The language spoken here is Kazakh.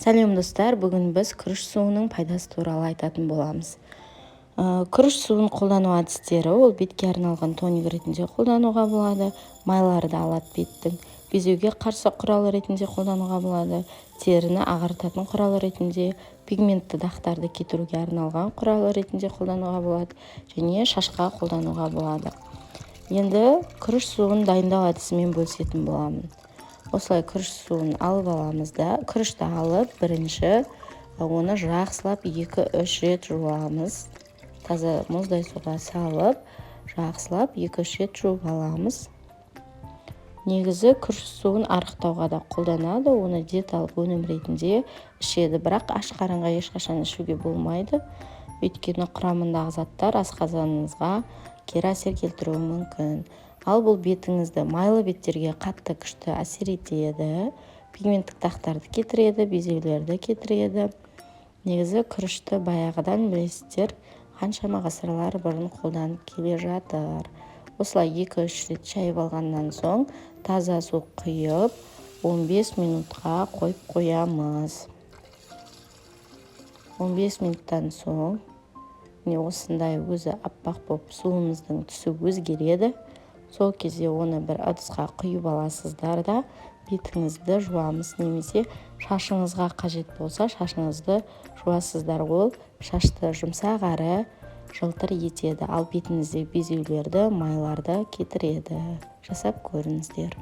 Сәлем достар, бүгін біз күріш суының пайдасы туралы айтатын боламыз. Күріш суын қолдану әдістері ол бетке арналған тоник ретінде қолдануға болады, майларды алады беттің, безеуге қарсы құрал ретінде қолдануға болады, теріні ағартатын құрал ретінде, пигментті дақтарды кетіруге арналған құрал ретінде қолдануға болады, және шашқа қолдануға болады. Енді күріш суын дайындау әдісімен бөлісетін боламын. Осылай күріш суын алып аламыз да, күрішті алып, бірінші оны жақсылап 2-3 рет жуамыз. Таза мұздай суға салып, жақсылап 2-3 рет жуып аламыз. Негізі күріш суын арықтауға да қолданады, оны диеталық өнім ретінде ішеді, бірақ аш қарынға ешқашан ішуге болмайды. Өйткені құрамындағы заттар асқазаныңызға кері әсер келтіруі мүмкін. Ал бұл бетіңізді майлы беттерге қатты күшті әсер етеді, пигменттік дақтарды кетіреді, безеулерді кетіреді. Негізі күрішті баяғыдан білесіздер, қаншама ғасырлар бұрын қолданып келе жатыр. Осылай 2-3 рет шайып алғаннан соң таза су құйып 15 минутқа қойып қоямыз. 15 минуттан соң осындай өзі аппақ болып суымыздың түсі өзгереді. Сол кезде оны бір ыдысқа құйып аласыздар да бетіңізді жуамыз, немесе шашыңызға қажет болса шашыңызды жуасыздар. Ол шашты жұмсақ әрі жылтыр етеді, ал бетіңіздегі безеулерді, майларды кетіреді. Жасап көріңіздер.